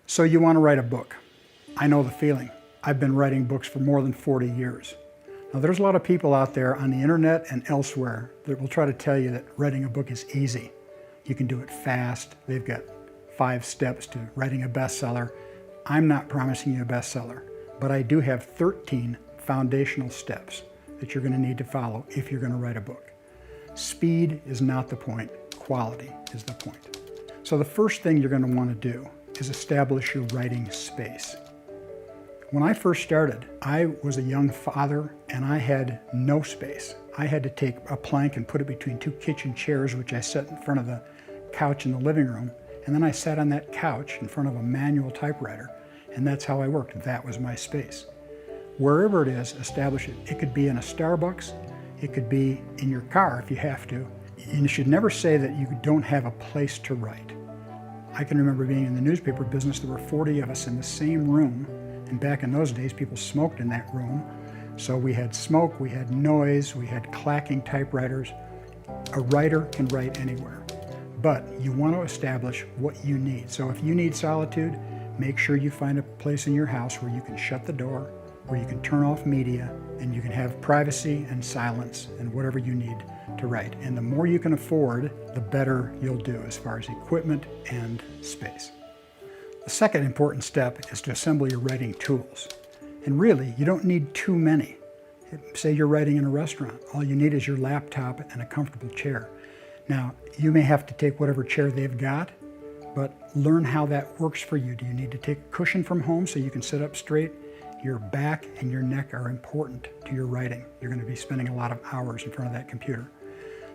So you want to write a book. I know the feeling. I've been writing books for more than 40 years. Now there's a lot of people out there on the internet and elsewhere that will try to tell you that writing a book is easy. You can do it fast. They've got 5 steps to writing a bestseller. I'm not promising you a bestseller, but I do have 13 foundational steps that you're going to need to follow if you're going to write a book. Speed is not the point. Quality is the point. So the first thing you're going to want to do is establish your writing space. When I first started, I was a young father and I had no space. I had to take a plank and put it between 2 kitchen chairs, which I set in front of the couch in the living room. And then I sat on that couch in front of a manual typewriter, and that's how I worked. That was my space. Wherever it is, establish it. It could be in a Starbucks. It could be in your car if you have to. And you should never say that you don't have a place to write. I can remember being in the newspaper business. There were 40 of us in the same room. And back in those days, people smoked in that room. So we had smoke, we had noise, we had clacking typewriters. A writer can write anywhere, but you want to establish what you need. So if you need solitude, make sure you find a place in your house where you can shut the door, where you can turn off media, and you can have privacy and silence and whatever you need to write. And the more you can afford, the better you'll do as far as equipment and space. The second important step is to assemble your writing tools. And really, you don't need too many. Say you're writing in a restaurant. All you need is your laptop and a comfortable chair. Now, you may have to take whatever chair they've got, but learn how that works for you. Do you need to take a cushion from home so you can sit up straight? Your back and your neck are important to your writing. You're going to be spending a lot of hours in front of that computer.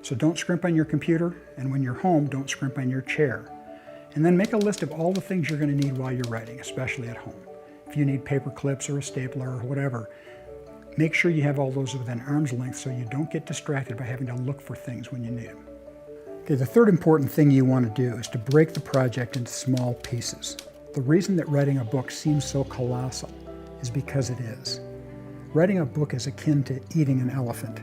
So don't scrimp on your computer, and when you're home, don't scrimp on your chair. And then make a list of all the things you're going to need while you're writing, especially at home. If you need paper clips or a stapler or whatever, make sure you have all those within arm's length so you don't get distracted by having to look for things when you need them. Okay, the third important thing you want to do is to break the project into small pieces. The reason that writing a book seems so colossal is because it is. Writing a book is akin to eating an elephant.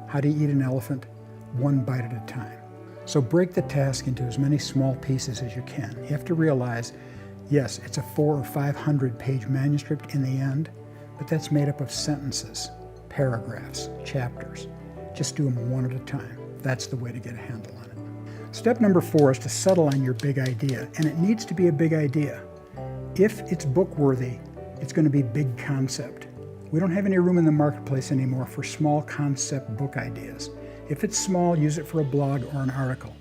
How do you eat an elephant? One bite at a time. So break the task into as many small pieces as you can. You have to realize, yes, it's a 400 or 500 page manuscript in the end, but that's made up of sentences, paragraphs, chapters. Just do them one at a time. That's the way to get a handle on it. Step number 4 is to settle on your big idea, and it needs to be a big idea. If it's book worthy, it's going to be big concept. We don't have any room in the marketplace anymore for small concept book ideas. If it's small, use it for a blog or an article.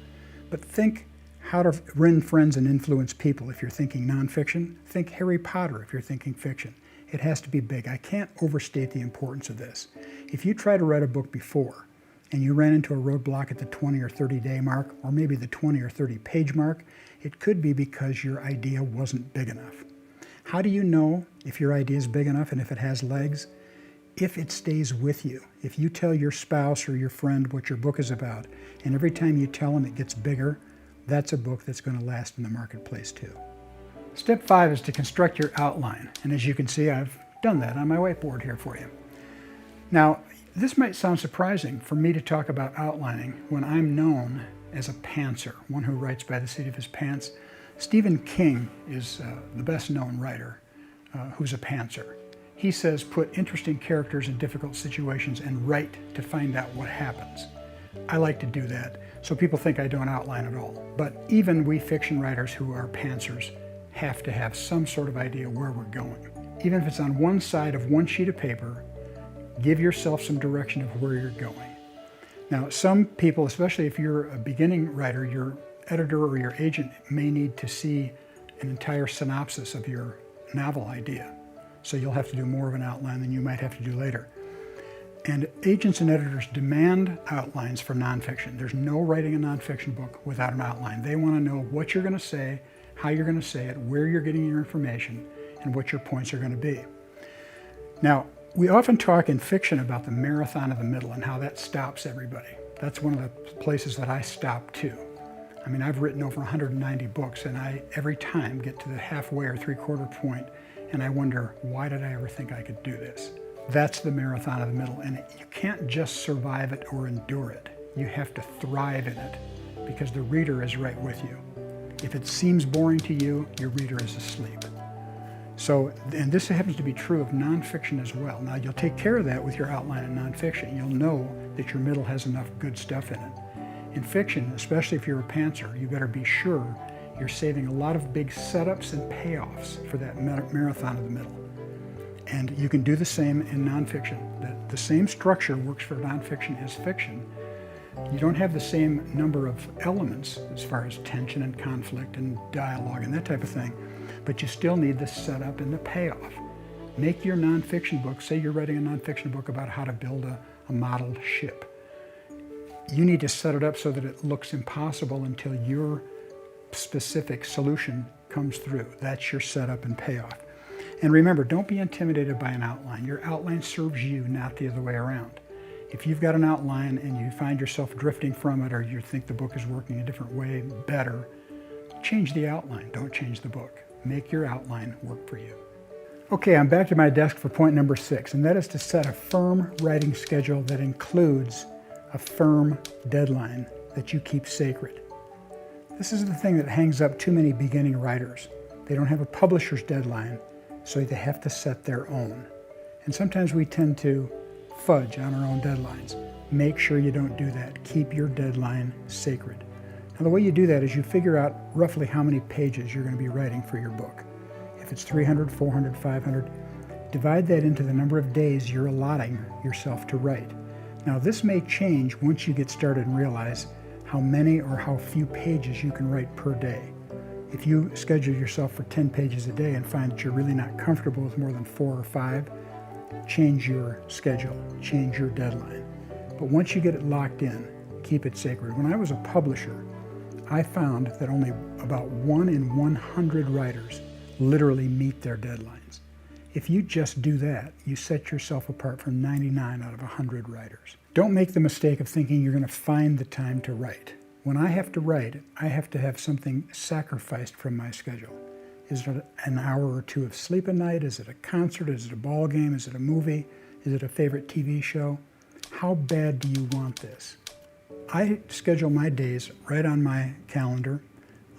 But think how to win friends and influence people. If you're thinking nonfiction, think Harry Potter if you're thinking fiction. It has to be big. I can't overstate the importance of this. If you try to write a book before and you ran into a roadblock at the 20 or 30 day mark, or maybe the 20 or 30 page mark, it could be because your idea wasn't big enough. How do you know if your idea is big enough and if it has legs? If it stays with you. If you tell your spouse or your friend what your book is about, and every time you tell them it gets bigger, that's a book that's going to last in the marketplace too. Step 5 is to construct your outline. And as you can see, I've done that on my whiteboard here for you. Now, this might sound surprising for me to talk about outlining when I'm known as a pantser, one who writes by the seat of his pants. Stephen King is the best known writer who's a pantser. He says, put interesting characters in difficult situations and write to find out what happens. I like to do that, so people think I don't outline at all. But even we fiction writers who are pantsers have to have some sort of idea where we're going. Even if it's on one side of one sheet of paper, give yourself some direction of where you're going. Now, some people, especially if you're a beginning writer, your editor or your agent may need to see an entire synopsis of your novel idea. So you'll have to do more of an outline than you might have to do later. And agents and editors demand outlines for nonfiction. There's no writing a nonfiction book without an outline. They want to know what you're going to say, how you're going to say it, where you're getting your information, and what your points are going to be. Now, we often talk in fiction about the marathon of the middle and how that stops everybody. That's one of the places that I stop too. I mean, I've written over 190 books, and I every time get to the halfway or three-quarter point, and I wonder, why did I ever think I could do this? That's the marathon of the middle, and you can't just survive it or endure it. You have to thrive in it because the reader is right with you. If it seems boring to you, your reader is asleep. So, and this happens to be true of nonfiction as well. Now, you'll take care of that with your outline in nonfiction. You'll know that your middle has enough good stuff in it. In fiction, especially if you're a pantser, you better be sure you're saving a lot of big setups and payoffs for that marathon of the middle. And you can do the same in nonfiction. The same structure works for nonfiction as fiction. You don't have the same number of elements as far as tension and conflict and dialogue and that type of thing, but you still need the setup and the payoff. Make your nonfiction book, say you're writing a nonfiction book about how to build a model ship. You need to set it up so that it looks impossible until your specific solution comes through. That's your setup and payoff. And remember, don't be intimidated by an outline. Your outline serves you, not the other way around. If you've got an outline and you find yourself drifting from it, or you think the book is working a different way better, change the outline. Don't change the book. Make your outline work for you. Okay, I'm back to my desk for point number 6, and that is to set a firm writing schedule that includes a firm deadline that you keep sacred. This is the thing that hangs up too many beginning writers. They don't have a publisher's deadline, so they have to set their own. And sometimes we tend to fudge on our own deadlines. Make sure you don't do that. Keep your deadline sacred. Now, the way you do that is you figure out roughly how many pages you're going to be writing for your book. If it's 300, 400, 500, divide that into the number of days you're allotting yourself to write. Now, this may change once you get started and realize how many or how few pages you can write per day. If you schedule yourself for 10 pages a day and find that you're really not comfortable with more than 4 or 5, change your schedule, change your deadline. But once you get it locked in, keep it sacred. When I was a publisher, I found that only about 1 in 100 writers literally meet their deadlines. If you just do that, you set yourself apart from 99 out of 100 writers. Don't make the mistake of thinking you're going to find the time to write. When I have to write, I have to have something sacrificed from my schedule. Is it an hour or 2 of sleep a night? Is it a concert? Is it a ball game? Is it a movie? Is it a favorite TV show? How bad do you want this? I schedule my days right on my calendar,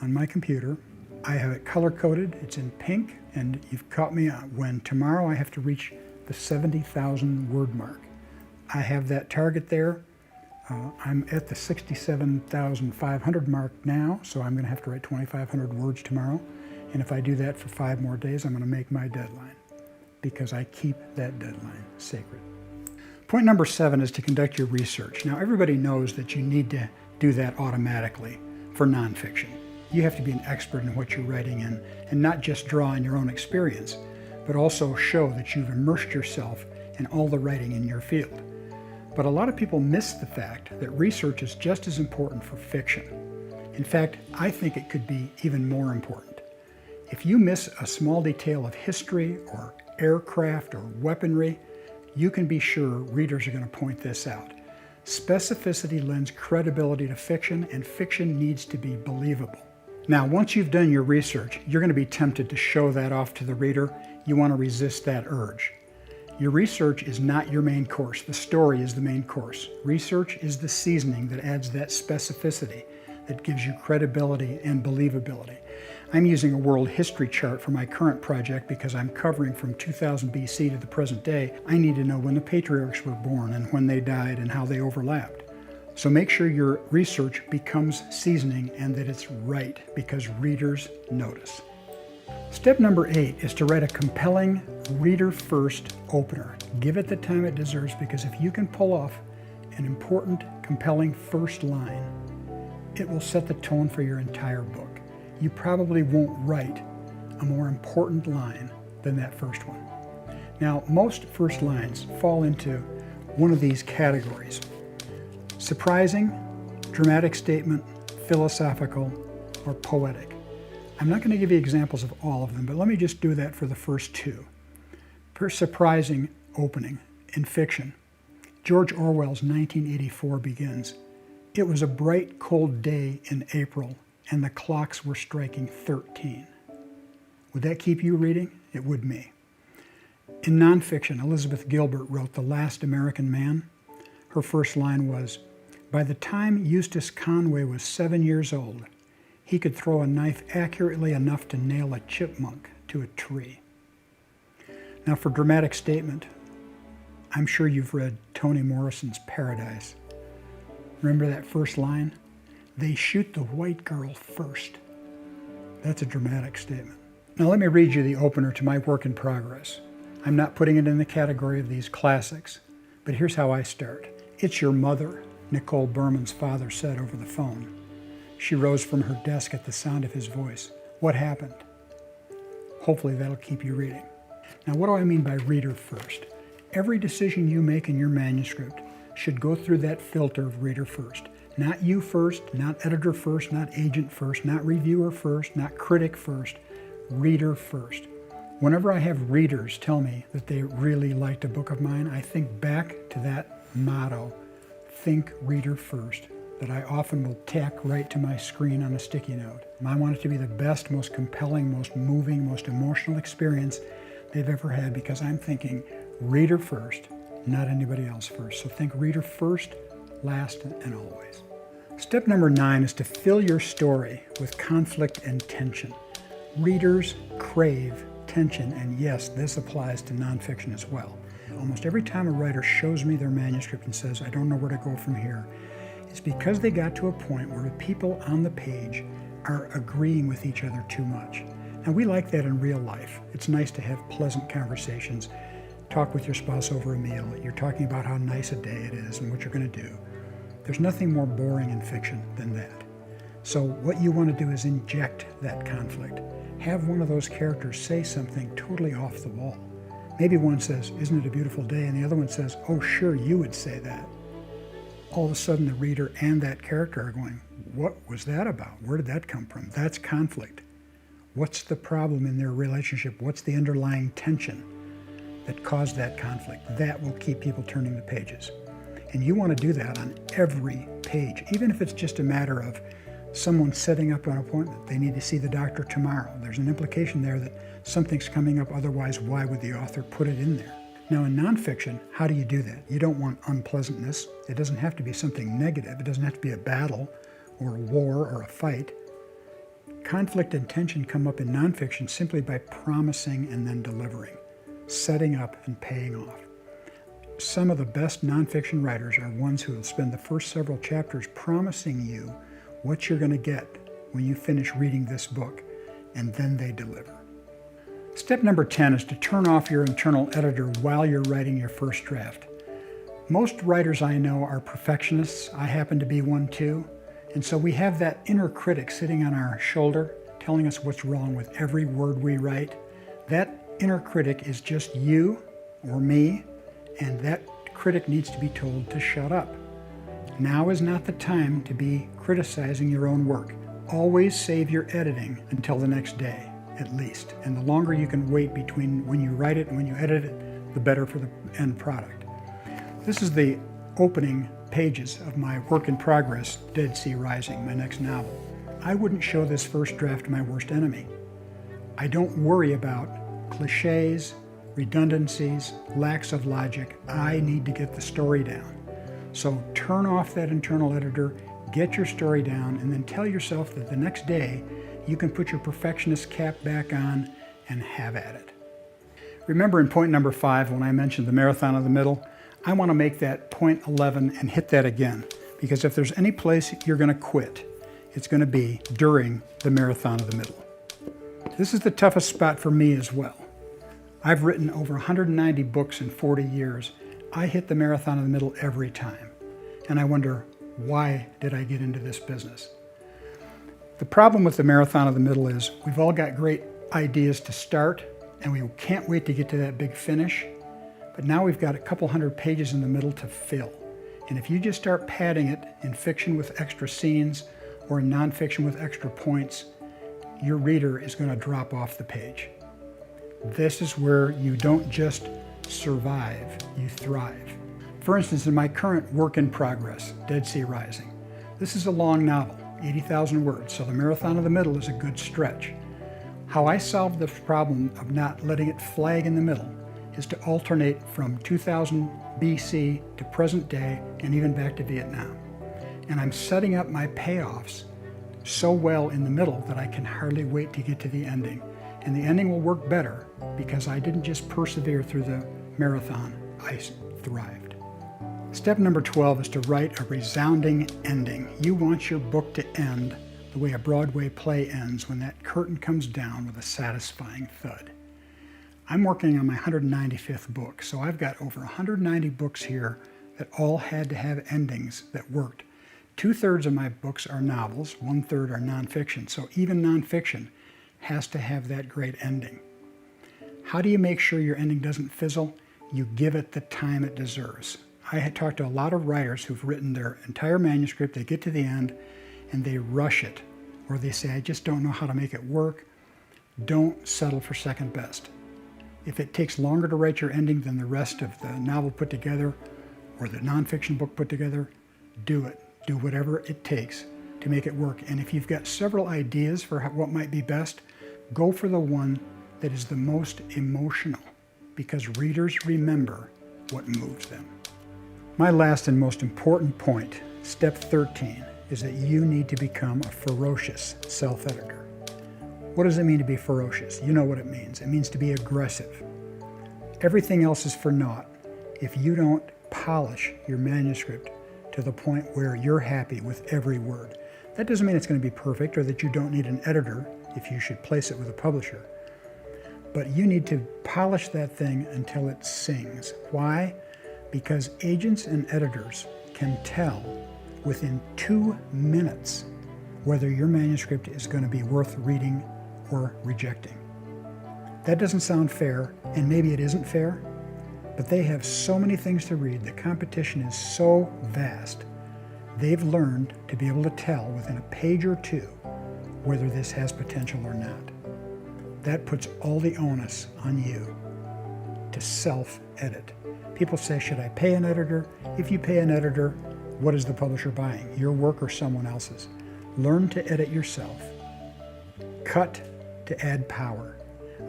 on my computer. I have it color-coded, it's in pink, and you've caught me when tomorrow I have to reach the 70,000 word mark. I have that target there. I'm at the 67,500 mark now, so I'm going to have to write 2,500 words tomorrow. And if I do that for 5 more days, I'm going to make my deadline because I keep that deadline sacred. Point number 7 is to conduct your research. Now, everybody knows that you need to do that automatically for nonfiction. You have to be an expert in what you're writing in and not just draw on your own experience, but also show that you've immersed yourself in all the writing in your field. But a lot of people miss the fact that research is just as important for fiction. In fact, I think it could be even more important. If you miss a small detail of history or aircraft or weaponry, you can be sure readers are going to point this out. Specificity lends credibility to fiction, and fiction needs to be believable. Now, once you've done your research, you're going to be tempted to show that off to the reader. You want to resist that urge. Your research is not your main course. The story is the main course. Research is the seasoning that adds that specificity, that gives you credibility and believability. I'm using a world history chart for my current project because I'm covering from 2000 BC to the present day. I need to know when the patriarchs were born and when they died and how they overlapped. So make sure your research becomes seasoning and that it's right, because readers notice. Step number 8 is to write a compelling reader-first opener. Give it the time it deserves, because if you can pull off an important, compelling first line, it will set the tone for your entire book. You probably won't write a more important line than that first one. Now, most first lines fall into one of these categories: surprising, dramatic statement, philosophical, or poetic. I'm not going to give you examples of all of them, but let me just do that for the first 2. For surprising opening in fiction, George Orwell's 1984 begins, "It was a bright, cold day in April, and the clocks were striking 13. Would that keep you reading? It would me. In nonfiction, Elizabeth Gilbert wrote The Last American Man. Her first line was, "By the time Eustace Conway was 7 years old, He could throw a knife accurately enough to nail a chipmunk to a tree. Now for dramatic statement, I'm sure you've read Toni Morrison's Paradise. Remember that first line? They shoot the white girl first. That's a dramatic statement. Now let me read you the opener to my work in progress. I'm not putting it in the category of these classics, but here's how I start. It's your mother, Nicole Berman's father said over the phone. She rose from her desk at the sound of his voice. What happened? Hopefully that'll keep you reading. Now what do I mean by reader first? Every decision you make in your manuscript should go through that filter of reader first. Not you first, not editor first, not agent first, not reviewer first, not critic first, reader first. Whenever I have readers tell me that they really liked a book of mine, I think back to that motto, think reader first, that I often will tack right to my screen on a sticky note. I want it to be the best, most compelling, most moving, most emotional experience they've ever had because I'm thinking reader first, not anybody else first. So think reader first, last, and always. Step number 9 is to fill your story with conflict and tension. Readers crave tension, and yes, this applies to nonfiction as well. Almost every time a writer shows me their manuscript and says, I don't know where to go from here, it's because they got to a point where the people on the page are agreeing with each other too much. Now, we like that in real life. It's nice to have pleasant conversations, talk with your spouse over a meal. You're talking about how nice a day it is and what you're going to do. There's nothing more boring in fiction than that. So what you want to do is inject that conflict. Have one of those characters say something totally off the wall. Maybe one says, isn't it a beautiful day? And the other one says, oh, sure, you would say that. All of a sudden, the reader and that character are going, what was that about? Where did that come from? That's conflict. What's the problem in their relationship? What's the underlying tension that caused that conflict? That will keep people turning the pages. And you want to do that on every page, even if it's just a matter of someone setting up an appointment. They need to see the doctor tomorrow. There's an implication there that something's coming up, otherwise why would the author put it in there? Now in nonfiction, how do you do that? You don't want unpleasantness. It doesn't have to be something negative. It doesn't have to be a battle or a war or a fight. Conflict and tension come up in nonfiction simply by promising and then delivering, setting up and paying off. Some of the best nonfiction writers are ones who will spend the first several chapters promising you what you're going to get when you finish reading this book, and then they deliver. Step number 10 is to turn off your internal editor while you're writing your first draft. Most writers I know are perfectionists. I happen to be one too. And so we have that inner critic sitting on our shoulder telling us what's wrong with every word we write. That inner critic is just you or me, and that critic needs to be told to shut up. Now is not the time to be criticizing your own work. Always save your editing until the next day, at least. And the longer you can wait between when you write it and when you edit it, the better for the end product. This is the opening pages of my work in progress, Dead Sea Rising, my next novel. I wouldn't show this first draft to my worst enemy. I don't worry about cliches, redundancies, lacks of logic. I need to get the story down. So turn off that internal editor, get your story down, and then tell yourself that the next day you can put your perfectionist cap back on and have at it. Remember in point number 5 when I mentioned the marathon of the middle? I want to make that point 11 and hit that again, because if there's any place you're going to quit, it's going to be during the marathon of the middle. This is the toughest spot for me as well. I've written over 190 books in 40 years. I hit the marathon of the middle every time. And I wonder, why did I get into this business? The problem with the marathon of the middle is we've all got great ideas to start, and we can't wait to get to that big finish. But now we've got a couple hundred pages in the middle to fill. And if you just start padding it in fiction with extra scenes or in nonfiction with extra points, your reader is going to drop off the page. This is where you don't just survive, you thrive. For instance, in my current work in progress, Dead Sea Rising, this is a long novel, 80,000 words, so the marathon of the middle is a good stretch. How I solved the problem of not letting it flag in the middle is to alternate from 2000 BC to present day and even back to Vietnam. And I'm setting up my payoffs so well in the middle that I can hardly wait to get to the ending. And the ending will work better because I didn't just persevere through the marathon, I thrived. Step number 12 is to write a resounding ending. You want your book to end the way a Broadway play ends when that curtain comes down with a satisfying thud. I'm working on my 195th book, so I've got over 190 books here that all had to have endings that worked. 2/3 of my books are novels, 1/3 are nonfiction, so even nonfiction has to have that great ending. How do you make sure your ending doesn't fizzle? You give it the time it deserves. I had talked to a lot of writers who've written their entire manuscript, they get to the end and they rush it, or they say, I just don't know how to make it work. Don't settle for second best. If it takes longer to write your ending than the rest of the novel put together or the nonfiction book put together, do it. Do whatever it takes to make it work. And if you've got several ideas for what might be best, go for the one that is the most emotional, because readers remember what moves them. My last and most important point, step 13, is that you need to become a ferocious self-editor. What does it mean to be ferocious? You know what it means. It means to be aggressive. Everything else is for naught if you don't polish your manuscript to the point where you're happy with every word. That doesn't mean it's going to be perfect or that you don't need an editor if you should place it with a publisher. But you need to polish that thing until it sings. Why? Because agents and editors can tell within 2 minutes whether your manuscript is going to be worth reading or rejecting. That doesn't sound fair, and maybe it isn't fair, but they have so many things to read. The competition is so vast. They've learned to be able to tell within a page or two whether this has potential or not. That puts all the onus on you to self-edit. People say, should I pay an editor? If you pay an editor, what is the publisher buying? Your work or someone else's? Learn to edit yourself. Cut to add power.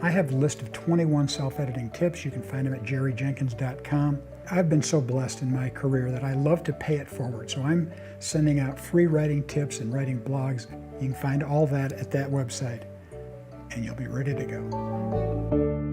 I have a list of 21 self-editing tips. You can find them at jerryjenkins.com. I've been so blessed in my career that I love to pay it forward. So I'm sending out free writing tips and writing blogs. You can find all that at that website, and you'll be ready to go.